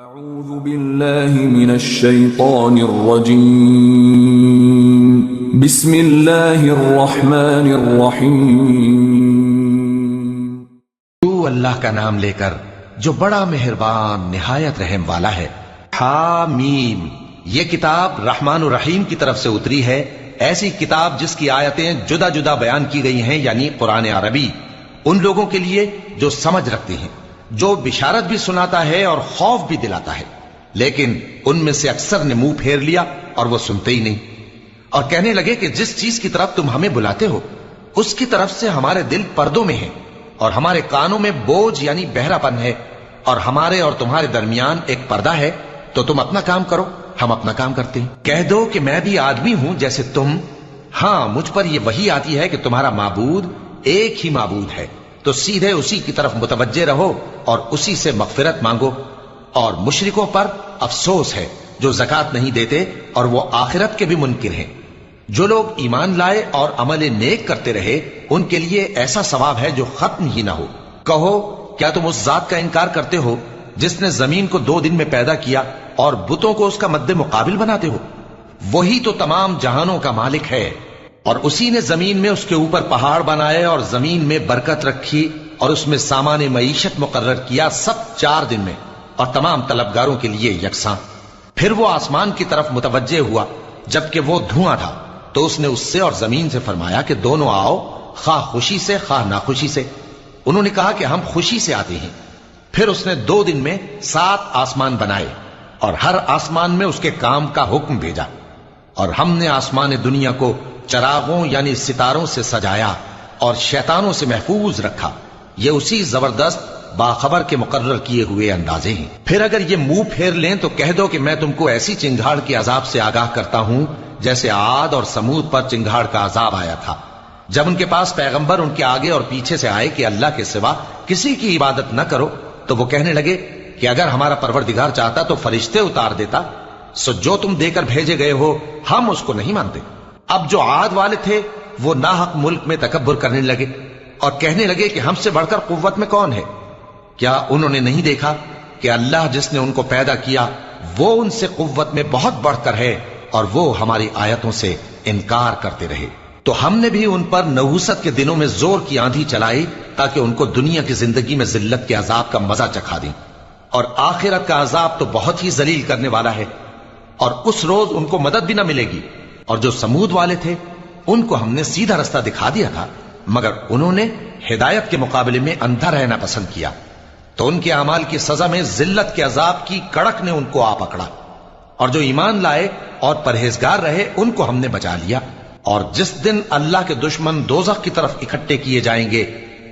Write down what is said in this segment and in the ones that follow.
أعوذ بالله من الشيطان الرجيم بسم الله الرحمن الرحيم تو اللہ کا نام لے کر جو بڑا مہربان نہایت رحم والا ہے۔ حامیم، یہ کتاب رحمان الرحیم کی طرف سے اتری ہے، ایسی کتاب جس کی آیتیں جدا جدا بیان کی گئی ہیں، یعنی قرآن عربی، ان لوگوں کے لیے جو سمجھ رکھتے ہیں، جو بشارت بھی سناتا ہے اور خوف بھی دلاتا ہے، لیکن ان میں سے اکثر نے منہ پھیر لیا اور وہ سنتے ہی نہیں، اور کہنے لگے کہ جس چیز کی طرف تم ہمیں بلاتے ہو اس کی طرف سے ہمارے دل پردوں میں ہیں اور ہمارے کانوں میں بوجھ یعنی بہرا پن ہے، اور ہمارے اور تمہارے درمیان ایک پردہ ہے، تو تم اپنا کام کرو، ہم اپنا کام کرتے ہیں۔ کہہ دو کہ میں بھی آدمی ہوں جیسے تم، ہاں مجھ پر یہ وحی آتی ہے کہ تمہارا معبود ایک ہی معبود ہے، تو سیدھے اسی کی طرف متوجہ رہو اور اسی سے مغفرت مانگو۔ اور مشرکوں پر افسوس ہے جو زکوٰۃ نہیں دیتے اور وہ آخرت کے بھی منکر ہیں۔ جو لوگ ایمان لائے اور عمل نیک کرتے رہے ان کے لیے ایسا ثواب ہے جو ختم ہی نہ ہو۔ کہو کیا تم اس ذات کا انکار کرتے ہو جس نے زمین کو 2 دن میں پیدا کیا اور بتوں کو اس کا مد مقابل بناتے ہو؟ وہی تو تمام جہانوں کا مالک ہے، اور اسی نے زمین میں اس کے اوپر پہاڑ بنائے اور زمین میں برکت رکھی اور اس میں سامان معیشت مقرر کیا، سب 4 دن میں، اور تمام طلبگاروں کے لیے یکساں۔ پھر وہ آسمان کی طرف متوجہ ہوا جبکہ وہ دھواں تھا، تو اس نے اس سے اور زمین سے فرمایا کہ دونوں آؤ، خواہ خوشی سے خواہ ناخوشی سے۔ انہوں نے کہا کہ ہم خوشی سے آتے ہیں۔ پھر اس نے 2 دن میں 7 آسمان بنائے اور ہر آسمان میں اس کے کام کا حکم بھیجا، اور ہم نے آسمان دنیا کو چراغوں یعنی ستاروں سے سجایا اور شیطانوں سے محفوظ رکھا۔ یہ اسی زبردست باخبر کے مقرر کیے ہوئے اندازے ہیں۔ پھر اگر یہ منہ پھیر لیں تو کہہ دو کہ میں تم کو ایسی چنگھاڑ کے عذاب سے آگاہ کرتا ہوں جیسے عاد اور سمود پر چنگھاڑ کا عذاب آیا تھا، جب ان کے پاس پیغمبر ان کے آگے اور پیچھے سے آئے کہ اللہ کے سوا کسی کی عبادت نہ کرو، تو وہ کہنے لگے کہ اگر ہمارا پروردگار چاہتا تو فرشتے اتار دیتا، سو جو تم دے کر بھیجے گئے ہو ہم اس کو نہیں مانتے۔ اب جو عاد والے تھے وہ ناحق ملک میں تکبر کرنے لگے اور کہنے لگے کہ ہم سے بڑھ کر قوت میں کون ہے؟ کیا انہوں نے نہیں دیکھا کہ اللہ جس نے ان کو پیدا کیا وہ ان سے قوت میں بہت بڑھ کر ہے، اور وہ ہماری آیتوں سے انکار کرتے رہے۔ تو ہم نے بھی ان پر نحوست کے دنوں میں زور کی آندھی چلائی تاکہ ان کو دنیا کی زندگی میں ذلت کے عذاب کا مزہ چکھا دیں، اور آخرت کا عذاب تو بہت ہی ذلیل کرنے والا ہے، اور اس روز ان کو مدد بھی نہ ملے گی۔ اور جو سمود والے تھے ان کو ہم نے سیدھا رستہ دکھا دیا تھا، مگر انہوں نے ہدایت کے مقابلے میں اندھا رہنا پسند کیا، تو ان کے اعمال کی سزا میں ذلت کے عذاب کی کڑک نے ان کو آ پکڑا۔ اور جو ایمان لائے اور پرہیزگار رہے ان کو ہم نے بچا لیا۔ اور جس دن اللہ کے دشمن دوزخ کی طرف اکٹھے کیے جائیں گے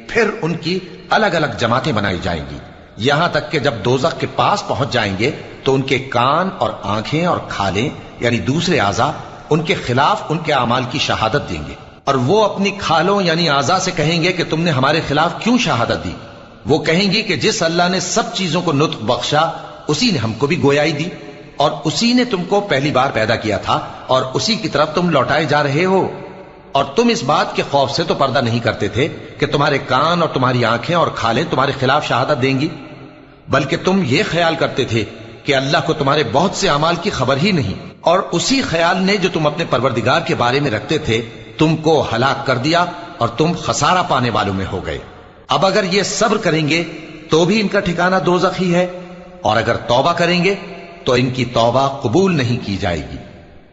پھر ان کی الگ الگ جماعتیں بنائی جائیں گی، یہاں تک کہ جب دوزخ کے پاس پہنچ جائیں گے تو ان کے کان اور آنکھیں اور کھالیں یعنی دوسرے اعضاء ان کے خلاف ان کے اعمال کی شہادت دیں گے، اور وہ اپنی کھالوں یعنی اعضاء سے کہیں گے کہ تم نے ہمارے خلاف کیوں شہادت دی؟ وہ کہیں گی کہ جس اللہ نے سب چیزوں کو نطق بخشا اسی نے ہم کو بھی گویائی دی، اور اسی نے تم کو پہلی بار پیدا کیا تھا اور اسی کی طرف تم لوٹائے جا رہے ہو۔ اور تم اس بات کے خوف سے تو پردہ نہیں کرتے تھے کہ تمہارے کان اور تمہاری آنکھیں اور کھالیں تمہارے خلاف شہادت دیں گی، بلکہ تم یہ خیال کرتے تھے کہ اللہ کو تمہارے بہت سے اعمال کی خبر ہی نہیں، اور اسی خیال نے جو تم اپنے پروردگار کے بارے میں رکھتے تھے تم کو ہلاک کر دیا اور تم خسارہ پانے والوں میں ہو گئے۔ اب اگر یہ صبر کریں گے تو بھی ان کا ٹھکانہ دوزخ ہی ہے، اور اگر توبہ کریں گے تو ان کی توبہ قبول نہیں کی جائے گی۔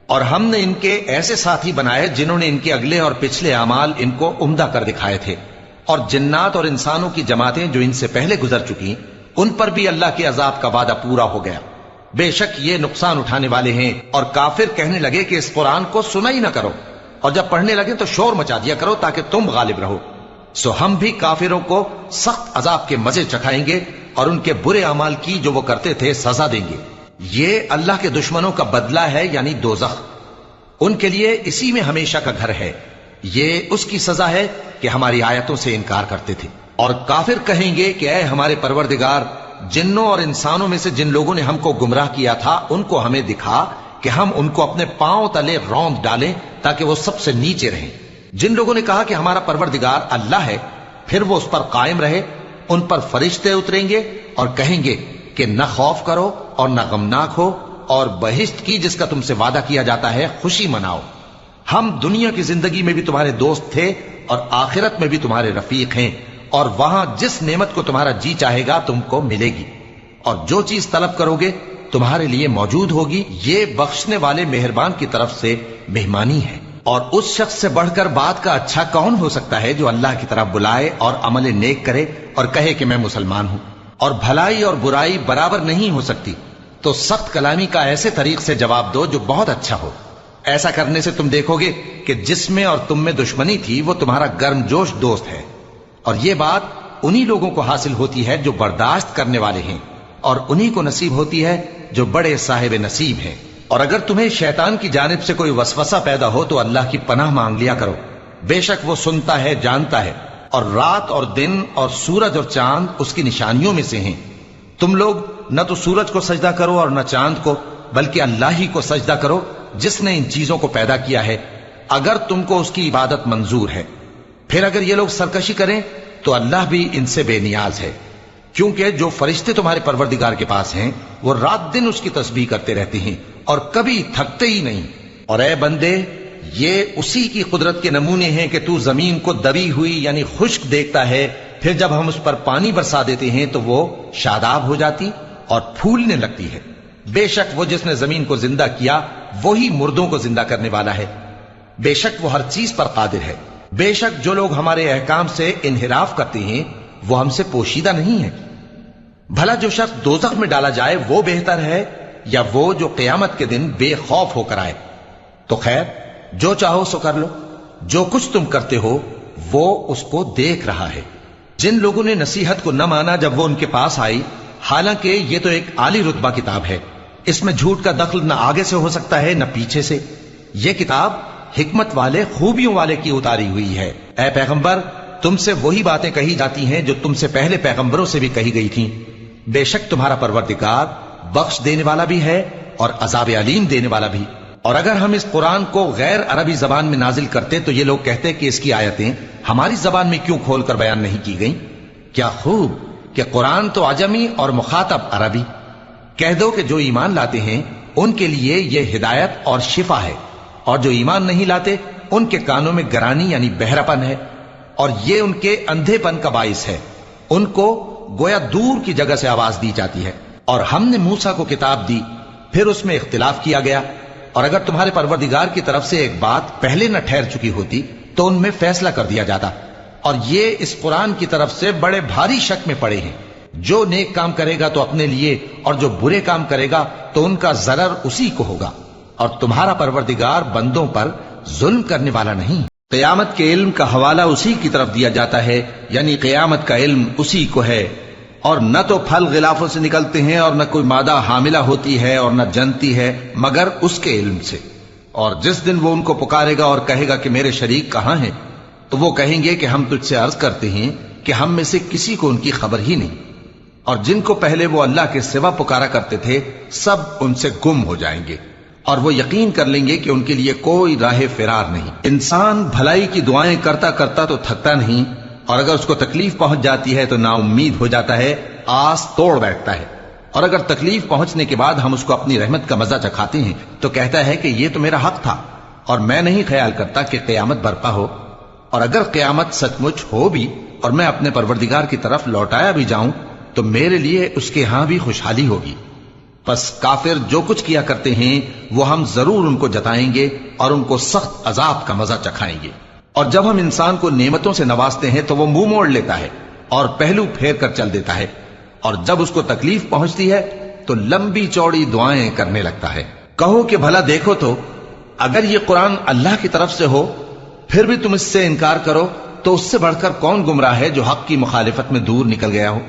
اور ہم نے ان کے ایسے ساتھی بنائے جنہوں نے ان کے اگلے اور پچھلے اعمال ان کو عمدہ کر دکھائے تھے، اور جنات اور انسانوں کی جماعتیں جو ان سے پہلے گزر چکی ان پر بھی اللہ کے عذاب کا وعدہ پورا ہو گیا۔ بے شک یہ نقصان اٹھانے والے ہیں۔ اور کافر کہنے لگے کہ اس قرآن کو سنا ہی نہ کرو، اور جب پڑھنے لگے تو شور مچا دیا کرو تاکہ تم غالب رہو۔ سو ہم بھی کافروں کو سخت عذاب کے مزے چکھائیں گے اور ان کے برے اعمال کی جو وہ کرتے تھے سزا دیں گے۔ یہ اللہ کے دشمنوں کا بدلہ ہے یعنی دوزخ، ان کے لیے اسی میں ہمیشہ کا گھر ہے۔ یہ اس کی سزا ہے کہ ہماری آیتوں سے انکار کرتے تھے۔ اور کافر کہیں گے کہ اے ہمارے پروردگار، جنوں اور انسانوں میں سے جن لوگوں نے ہم کو گمراہ کیا تھا ان کو ہمیں دکھا کہ ہم ان کو اپنے پاؤں تلے روند ڈالیں تاکہ وہ سب سے نیچے رہیں۔ جن لوگوں نے کہا کہ ہمارا پروردگار اللہ ہے پھر وہ اس پر قائم رہے، ان پر فرشتے اتریں گے اور کہیں گے کہ نہ خوف کرو اور نہ غمناک ہو، اور بہشت کی جس کا تم سے وعدہ کیا جاتا ہے خوشی مناؤ۔ ہم دنیا کی زندگی میں بھی تمہارے دوست تھے اور آخرت میں بھی تمہارے رفیق ہیں، اور وہاں جس نعمت کو تمہارا جی چاہے گا تم کو ملے گی، اور جو چیز طلب کرو گے تمہارے لیے موجود ہوگی۔ یہ بخشنے والے مہربان کی طرف سے مہمانی ہے۔ اور اس شخص سے بڑھ کر بات کا اچھا کون ہو سکتا ہے جو اللہ کی طرف بلائے اور عمل نیک کرے اور کہے کہ میں مسلمان ہوں۔ اور بھلائی اور برائی برابر نہیں ہو سکتی، تو سخت کلامی کا ایسے طریق سے جواب دو جو بہت اچھا ہو۔ ایسا کرنے سے تم دیکھو گے کہ جس میں اور تم میں دشمنی تھی وہ تمہارا گرم جوش دوست ہے، اور یہ بات انہی لوگوں کو حاصل ہوتی ہے جو برداشت کرنے والے ہیں، اور انہی کو نصیب ہوتی ہے جو بڑے صاحب نصیب ہیں۔ اور اگر تمہیں شیطان کی جانب سے کوئی وسوسہ پیدا ہو تو اللہ کی پناہ مانگ لیا کرو، بے شک وہ سنتا ہے، جانتا ہے۔ اور رات اور دن اور سورج اور چاند اس کی نشانیوں میں سے ہیں۔ تم لوگ نہ تو سورج کو سجدہ کرو اور نہ چاند کو، بلکہ اللہ ہی کو سجدہ کرو جس نے ان چیزوں کو پیدا کیا ہے، اگر تم کو اس کی عبادت منظور ہے۔ پھر اگر یہ لوگ سرکشی کریں تو اللہ بھی ان سے بے نیاز ہے، کیونکہ جو فرشتے تمہارے پروردگار کے پاس ہیں وہ رات دن اس کی تسبیح کرتے رہتے ہیں اور کبھی تھکتے ہی نہیں۔ اور اے بندے، یہ اسی کی قدرت کے نمونے ہیں کہ تو زمین کو دبی ہوئی یعنی خشک دیکھتا ہے، پھر جب ہم اس پر پانی برسا دیتے ہیں تو وہ شاداب ہو جاتی اور پھولنے لگتی ہے۔ بے شک وہ جس نے زمین کو زندہ کیا وہی مردوں کو زندہ کرنے والا ہے، بے شک وہ ہر چیز پر قادر ہے۔ بے شک جو لوگ ہمارے احکام سے انحراف کرتے ہیں وہ ہم سے پوشیدہ نہیں ہے۔ بھلا جو شخص دوزخ میں ڈالا جائے وہ بہتر ہے یا وہ جو قیامت کے دن بے خوف ہو کر آئے؟ تو خیر، جو چاہو سو کر لو، جو کچھ تم کرتے ہو وہ اس کو دیکھ رہا ہے۔ جن لوگوں نے نصیحت کو نہ مانا جب وہ ان کے پاس آئی، حالانکہ یہ تو ایک عالی رتبہ کتاب ہے، اس میں جھوٹ کا دخل نہ آگے سے ہو سکتا ہے نہ پیچھے سے۔ یہ کتاب حکمت والے، خوبیوں والے کی اتاری ہوئی ہے۔ اے پیغمبر، تم سے وہی باتیں کہی جاتی ہیں جو تم سے پہلے پیغمبروں سے بھی کہی گئی تھیں۔ بے شک تمہارا پروردگار بخش دینے والا بھی ہے اور عذاب علیم دینے والا بھی۔ اور اگر ہم اس قرآن کو غیر عربی زبان میں نازل کرتے تو یہ لوگ کہتے کہ اس کی آیتیں ہماری زبان میں کیوں کھول کر بیان نہیں کی گئیں؟ کیا خوب کہ قرآن تو عجمی اور مخاطب عربی۔ کہہ دو کہ جو ایمان لاتے ہیں ان کے لیے یہ ہدایت اور شفا ہے، اور جو ایمان نہیں لاتے ان کے کانوں میں گرانی یعنی بہرا پن ہے، اور یہ ان کے اندھے پن کا باعث ہے۔ ان کو گویا دور کی جگہ سے آواز دی جاتی ہے۔ اور ہم نے موسیٰ کو کتاب دی، پھر اس میں اختلاف کیا گیا، اور اگر تمہارے پروردگار کی طرف سے ایک بات پہلے نہ ٹھہر چکی ہوتی تو ان میں فیصلہ کر دیا جاتا۔ اور یہ اس قرآن کی طرف سے بڑے بھاری شک میں پڑے ہیں۔ جو نیک کام کرے گا تو اپنے لیے، اور جو برے کام کرے گا تو ان کا ضرر اسی کو ہوگا، اور تمہارا پروردگار بندوں پر ظلم کرنے والا نہیں۔ قیامت کے علم کا حوالہ اسی کی طرف دیا جاتا ہے، یعنی قیامت کا علم اسی کو ہے۔ اور نہ تو پھل غلافوں سے نکلتے ہیں اور نہ کوئی مادہ حاملہ ہوتی ہے اور نہ جنتی ہے مگر اس کے علم سے۔ اور جس دن وہ ان کو پکارے گا اور کہے گا کہ میرے شریک کہاں ہیں، تو وہ کہیں گے کہ ہم تجھ سے عرض کرتے ہیں کہ ہم میں سے کسی کو ان کی خبر ہی نہیں، اور جن کو پہلے وہ اللہ کے سوا پکارا کرتے تھے سب ان سے گم ہو جائیں گے، اور وہ یقین کر لیں گے کہ ان کے لیے کوئی راہ فرار نہیں۔ انسان بھلائی کی دعائیں کرتا کرتا تو تھکتا نہیں، اور اگر اس کو تکلیف پہنچ جاتی ہے تو نا امید ہو جاتا ہے، آس توڑ بیٹھتا ہے۔ اور اگر تکلیف پہنچنے کے بعد ہم اس کو اپنی رحمت کا مزہ چکھاتے ہیں تو کہتا ہے کہ یہ تو میرا حق تھا، اور میں نہیں خیال کرتا کہ قیامت برپا ہو۔ اور اگر قیامت سچ مچ ہو بھی اور میں اپنے پروردگار کی طرف لوٹایا بھی جاؤں تو میرے لیے اس کے ہاں بھی خوشحالی ہوگی۔ پس کافر جو کچھ کیا کرتے ہیں وہ ہم ضرور ان کو جتائیں گے اور ان کو سخت عذاب کا مزہ چکھائیں گے۔ اور جب ہم انسان کو نعمتوں سے نوازتے ہیں تو وہ منہ موڑ لیتا ہے اور پہلو پھیر کر چل دیتا ہے، اور جب اس کو تکلیف پہنچتی ہے تو لمبی چوڑی دعائیں کرنے لگتا ہے۔ کہو کہ بھلا دیکھو تو اگر یہ قرآن اللہ کی طرف سے ہو پھر بھی تم اس سے انکار کرو تو اس سے بڑھ کر کون گمراہ ہے جو حق کی مخالفت میں دور نکل گیا ہو۔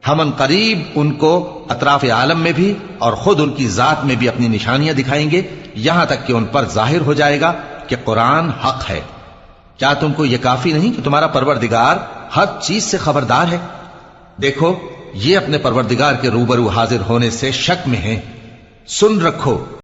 ہم ان قریب ان کو اطراف عالم میں بھی اور خود ان کی ذات میں بھی اپنی نشانیاں دکھائیں گے، یہاں تک کہ ان پر ظاہر ہو جائے گا کہ قرآن حق ہے۔ کیا تم کو یہ کافی نہیں کہ تمہارا پروردگار ہر چیز سے خبردار ہے؟ دیکھو یہ اپنے پروردگار کے روبرو حاضر ہونے سے شک میں ہیں۔ سن رکھو